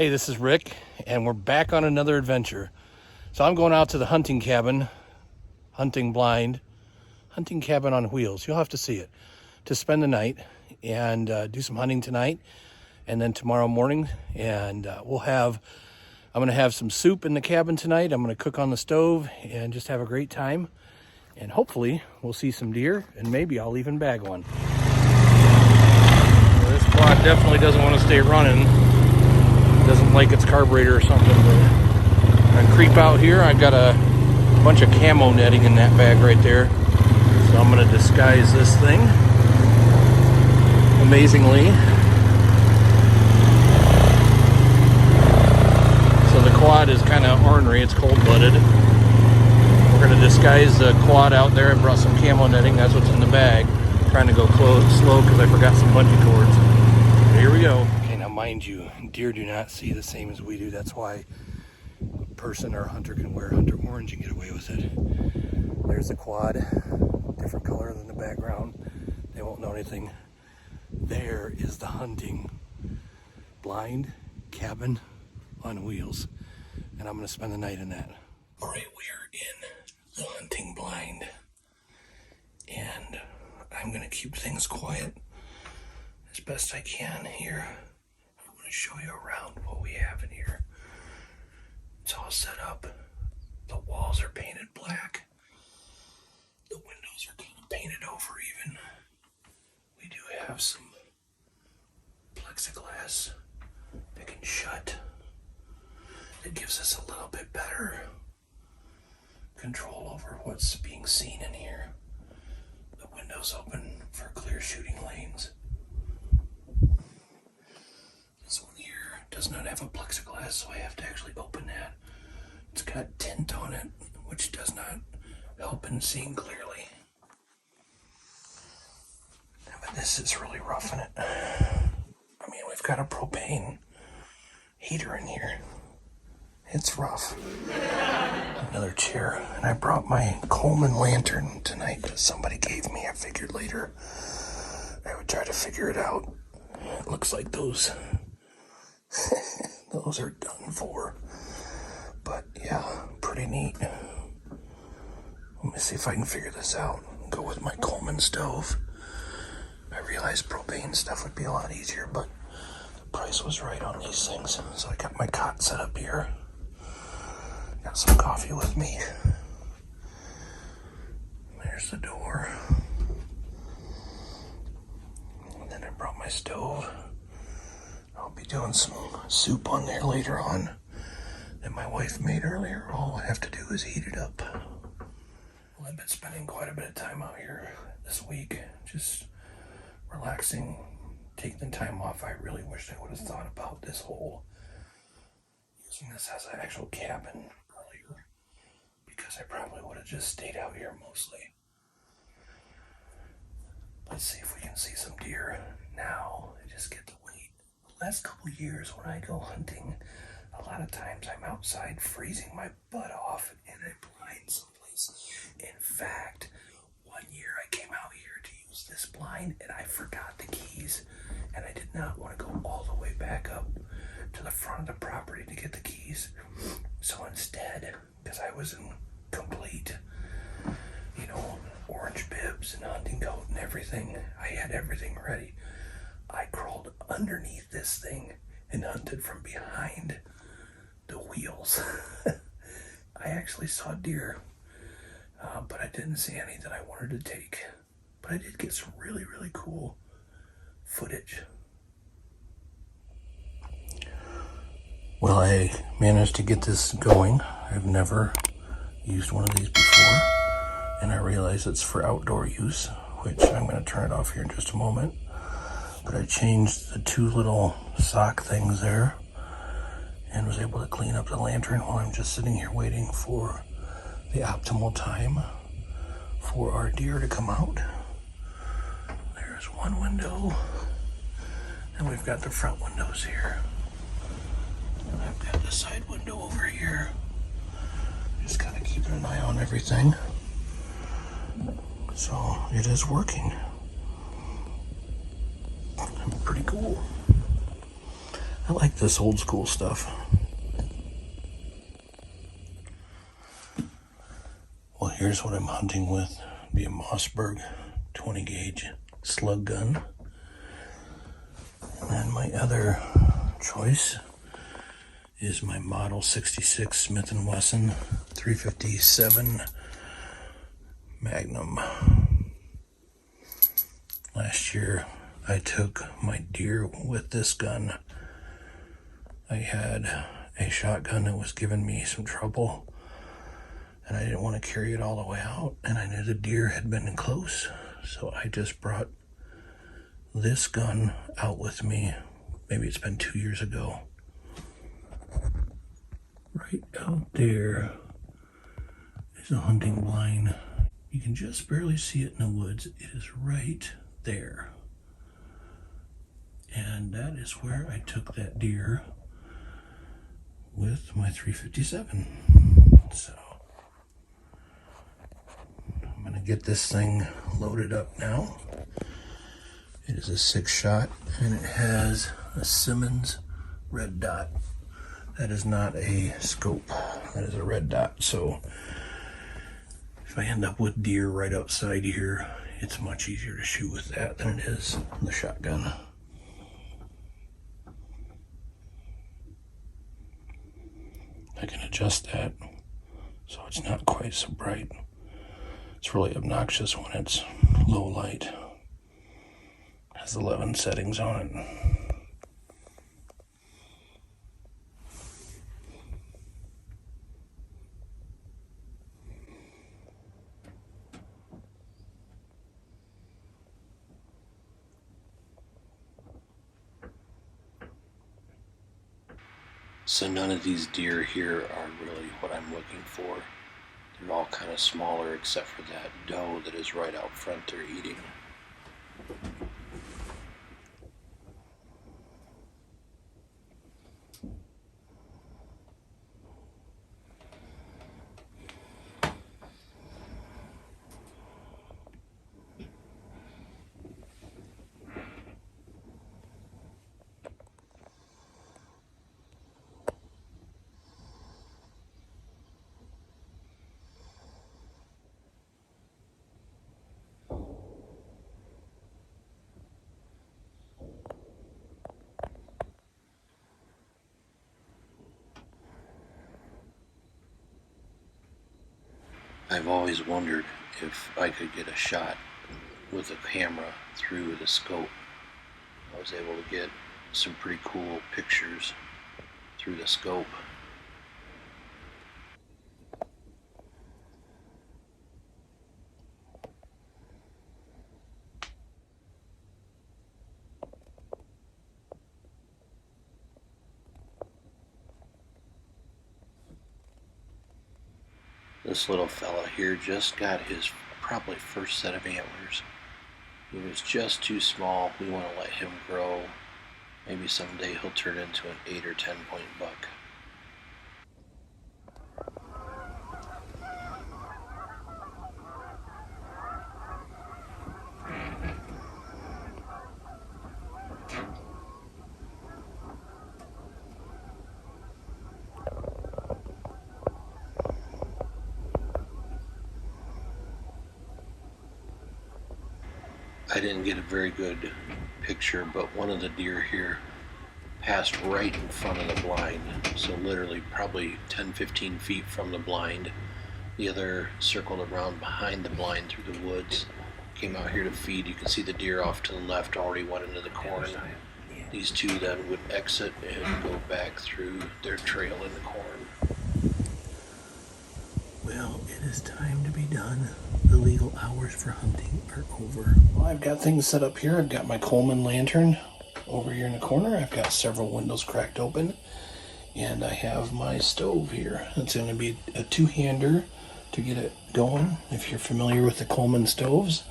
Hey, this is Rick, and we're back on another adventure. So I'm going out to the hunting cabin, hunting blind, hunting cabin on wheels. You'll have to see it, to spend the night and do some hunting tonight, and then tomorrow morning. And I'm going to have some soup in the cabin tonight. I'm going to cook on the stove and just have a great time. And hopefully we'll see some deer, and maybe I'll even bag one. Well, this quad definitely doesn't want to stay running. Doesn't like its carburetor or something, but I creep out here. I've got a bunch of camo netting in that bag right there, so I'm going to disguise this thing amazingly. So the quad is kind of ornery, it's cold-blooded. We're going to disguise the quad out there. I brought some camo netting, that's what's in the bag. I'm trying to go slow because I forgot some bungee cords. But here we go. Mind you, deer do not see the same as we do. That's why a person or a hunter can wear hunter orange and get away with it. There's the quad, different color than the background. They won't know anything. There is the hunting blind cabin on wheels, and I'm going to spend the night in that. All right, we are in the hunting blind, and I'm going to keep things quiet as best I can here. Show you around what we have in here. It's all set up. The walls are painted black. The windows are kind of painted over even. We do have some plexiglass that can shut. It gives us a little bit better control over what's being seen in here. The windows open for clear shooting lanes. Does not have a plexiglass, so I have to actually open that. It's got tint on it, which does not help in seeing clearly. But this is really rough in it. I mean, we've got a propane heater in here. It's rough. Another chair. And I brought my Coleman lantern tonight that somebody gave me. I figured later I would try to figure it out. It looks like those are done for, but yeah, pretty neat. Let me see if I can figure this out. Go with my Coleman stove. I realized propane stuff would be a lot easier, but the price was right on these things. So I got my cot set up here. Got some coffee with me. There's the door. And then I brought my stove. I'll be doing some soup on there later on that my wife made earlier. All I have to do is heat it up. Well, I've been spending quite a bit of time out here this week, just relaxing, taking the time off. I really wish I would have thought about this whole using this as an actual cabin earlier, because I probably would have just stayed out here mostly. Let's see if we can see some deer now. I just get to wait. Last couple years when I go hunting, a lot of times I'm outside freezing my butt off in a blind someplace. In fact, one year I came out here to use this blind and I forgot the keys, and I did not want to go all the way back up to the front of the property to get the keys. So instead, because I was in complete, orange bibs and hunting coat and everything, I had everything ready. I crawled underneath this thing and hunted from behind the wheels. I actually saw deer, but I didn't see any that I wanted to take. But I did get some really, really cool footage. Well, I managed to get this going. I've never used one of these before, and I realize it's for outdoor use, which I'm going to turn it off here in just a moment. But I changed the two little sock things there and was able to clean up the lantern while I'm just sitting here waiting for the optimal time for our deer to come out. There's one window, and we've got the front windows here. And I've got the side window over here. Just kind of keeping an eye on everything. So it is working. Pretty cool. I like this old school stuff. Well, here's what I'm hunting with. It'll be a Mossberg 20 gauge slug gun. And then my other choice is my Model 66 Smith & Wesson 357 Magnum. Last year I took my deer with this gun. I had a shotgun that was giving me some trouble, and I didn't want to carry it all the way out, and I knew the deer had been close, so I just brought this gun out with me. Maybe it's been 2 years ago. Right out there is a hunting blind. You can just barely see it in the woods. It is right there. And that is where I took that deer with my 357. So I'm gonna get this thing loaded up now. It is a 6-shot, and it has a Simmons red dot. That is not a scope, that is a red dot. So if I end up with deer right outside here, it's much easier to shoot with that than it is the shotgun. I can adjust that so it's not quite so bright. It's really obnoxious when it's low light. It has 11 settings on it. So none of these deer here are really what I'm looking for. They're all kind of smaller except for that doe that is right out front there eating. I've always wondered if I could get a shot with a camera through the scope. I was able to get some pretty cool pictures through the scope. This little fella here just got his probably first set of antlers. He was just too small. We want to let him grow. Maybe someday he'll turn into an 8 or 10 point buck. I didn't get a very good picture, but one of the deer here passed right in front of the blind. So literally probably 10-15 feet from the blind. The other circled around behind the blind through the woods. Came out here to feed. You can see the deer off to the left already went into the corn. These two then would exit and go back through their trail in the corn. Well, it is time to be done. The legal hours for hunting are over. Well, I've got things set up here. I've got my Coleman lantern over here in the corner. I've got several windows cracked open. And I have my stove here. It's going to be a two-hander to get it going. If you're familiar with the Coleman stoves,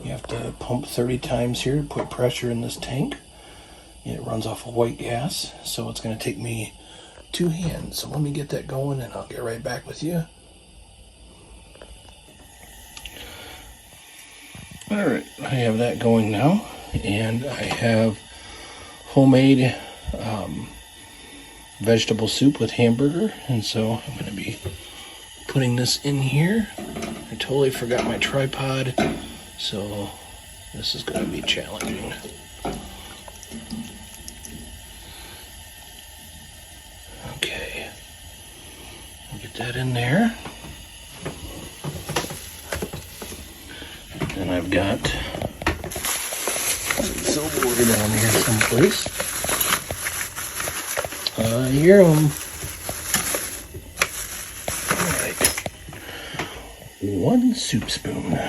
you have to pump 30 times here to put pressure in this tank. And it runs off of white gas, so it's going to take me 2 hands. So let me get that going and I'll get right back with you. Alright, I have that going now, and I have homemade vegetable soup with hamburger, and so I'm going to be putting this in here. I totally forgot my tripod, so this is going to be challenging. Okay, I'll get that in there. And I've got silverware down here someplace. I hear them. All right, 1 soup spoon.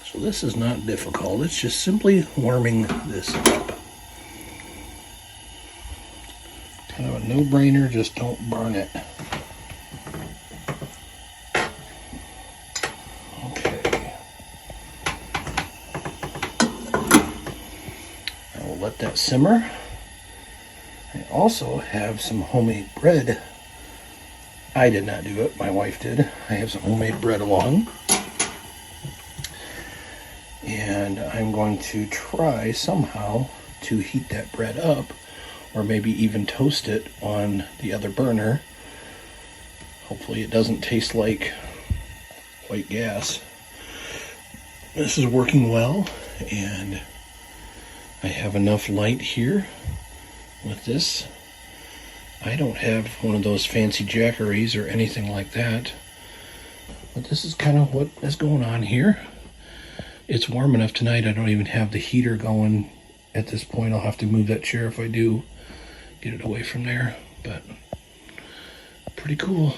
So this is not difficult. It's just simply warming this up. Kind of a no-brainer, just don't burn it. Okay. I will let that simmer. I also have some homemade bread. I did not do it, my wife did. I have some homemade bread along. And I'm going to try somehow to heat that bread up, or maybe even toast it on the other burner. Hopefully it doesn't taste like white gas. This is working well, and I have enough light here with this. I don't have one of those fancy jackeries or anything like that, but this is kind of what is going on here. It's warm enough tonight, I don't even have the heater going at this point. I'll have to move that chair if I do get it away from there, but pretty cool.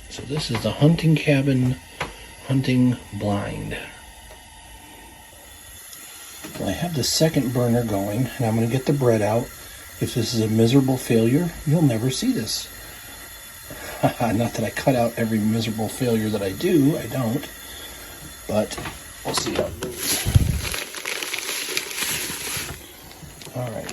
So this is the hunting cabin hunting blind. Well, I have the second burner going, and I'm going to get the bread out. If this is a miserable failure, you'll never see this. Not that I cut out every miserable failure that I do, I don't. But we'll see how it goes. All right.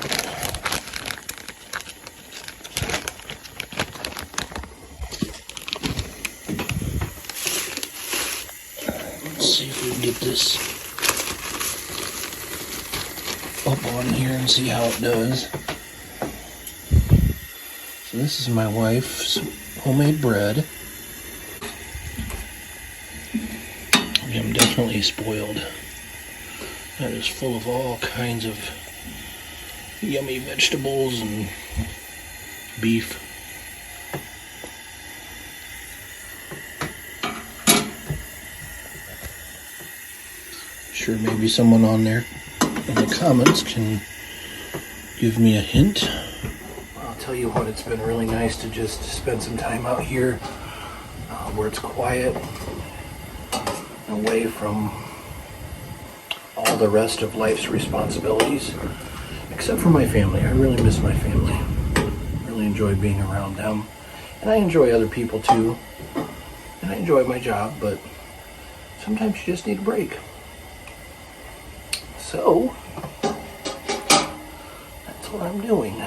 Let's see if we can get this up on here and see how it does. So this is my wife's homemade bread. I'm definitely spoiled. That is full of all kinds of yummy vegetables and beef. Sure, maybe someone on there in the comments can give me a hint. I'll tell you what, it's been really nice to just spend some time out here where it's quiet, away from all the rest of life's responsibilities, except for my family. I really miss my family. Really enjoy being around them. And I enjoy other people too. And I enjoy my job, but sometimes you just need a break. So, that's what I'm doing.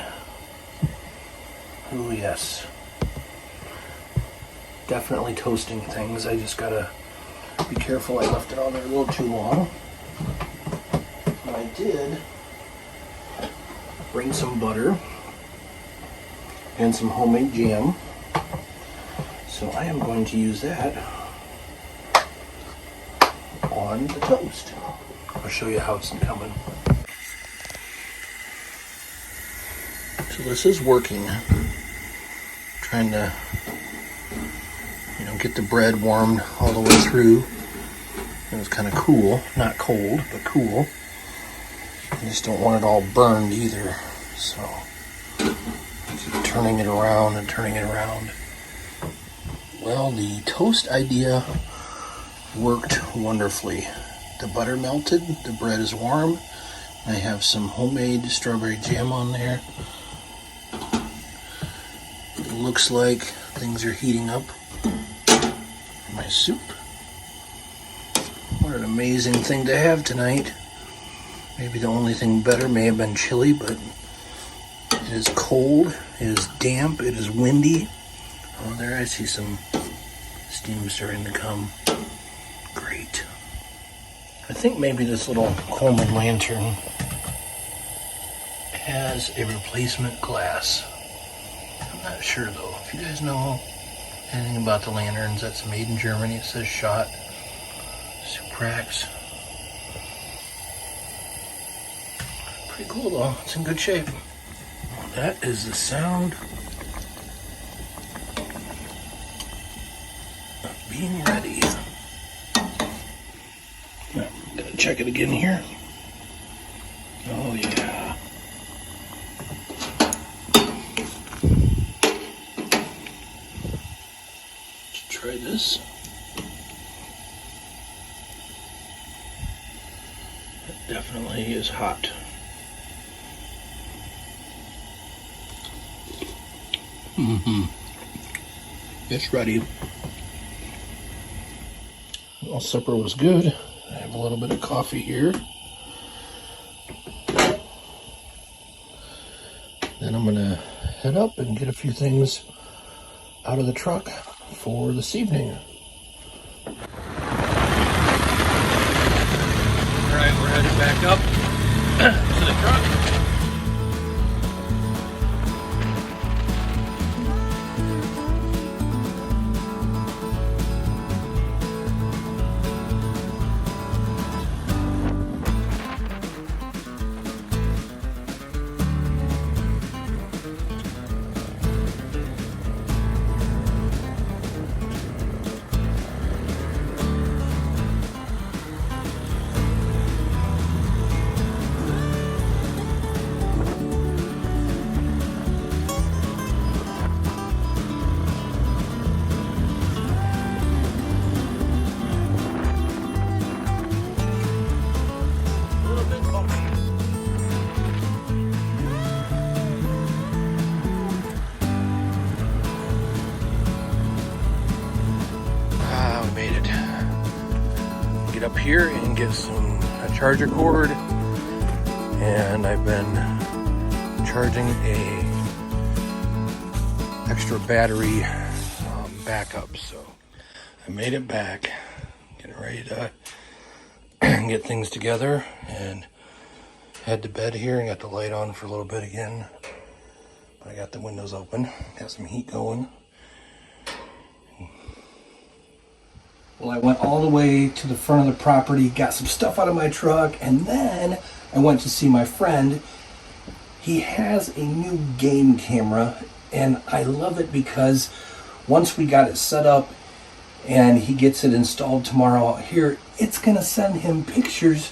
Oh yes. Definitely toasting things. I just gotta be careful, I left it on there a little too long. And I did bring some butter and some homemade jam. So I am going to use that on the toast. I'll show you how it's coming. So this is working. Trying to, get the bread warmed all the way through. It was kind of cool, not cold, but cool. I just don't want it all burned either, so keep turning it around and turning it around. Well, the toast idea worked wonderfully. The butter melted, the bread is warm. I have some homemade strawberry jam on there. It looks like things are heating up for my soup. What an amazing thing to have tonight. Maybe the only thing better may have been chili, but it is cold, it is damp, it is windy. Oh, there I see some steam starting to come. Great. I think maybe this little Coleman lantern has a replacement glass. I'm not sure though. If you guys know anything about the lanterns, that's made in Germany. It says Schott, Suprax. Pretty cool though. It's in good shape. That is the sound of being ready. Now, I'm gonna check it again here. Oh yeah. Let's try this. It definitely is hot. It's ready. Well, supper was good. I have a little bit of coffee here. Then I'm gonna head up and get a few things out of the truck for this evening. All right, we're headed back up to the truck. Get up here and get a charger cord, and I've been charging a extra battery backup, so I made it back, getting ready to get things together and head to bed here, and got the light on for a little bit again, but I got the windows open, got some heat going. Well, I went all the way to the front of the property, got some stuff out of my truck, and then I went to see my friend. He has a new game camera, and I love it because once we got it set up and he gets it installed tomorrow out here, it's going to send him pictures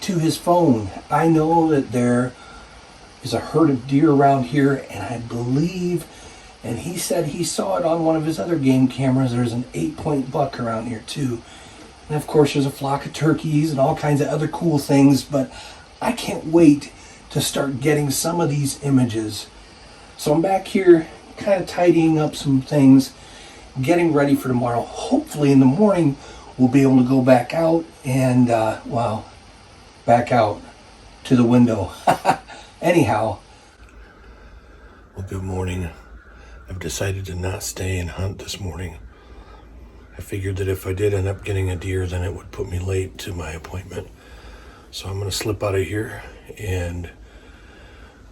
to his phone. I know that there is a herd of deer around here, and I believe, and he said he saw it on one of his other game cameras, there's an 8-point buck around here too. And of course there's a flock of turkeys and all kinds of other cool things, but I can't wait to start getting some of these images. So I'm back here kind of tidying up some things, getting ready for tomorrow. Hopefully in the morning we'll be able to go back out and, back out to the window. Anyhow. Well, good morning. I've decided to not stay and hunt this morning. I figured that if I did end up getting a deer, then it would put me late to my appointment. So I'm going to slip out of here, and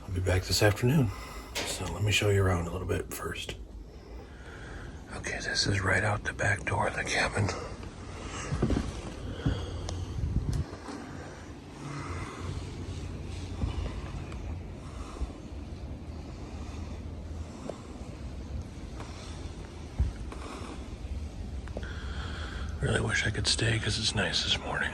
I'll be back this afternoon. So let me show you around a little bit first. Okay, this is right out the back door of the cabin. Really wish I could stay because it's nice this morning.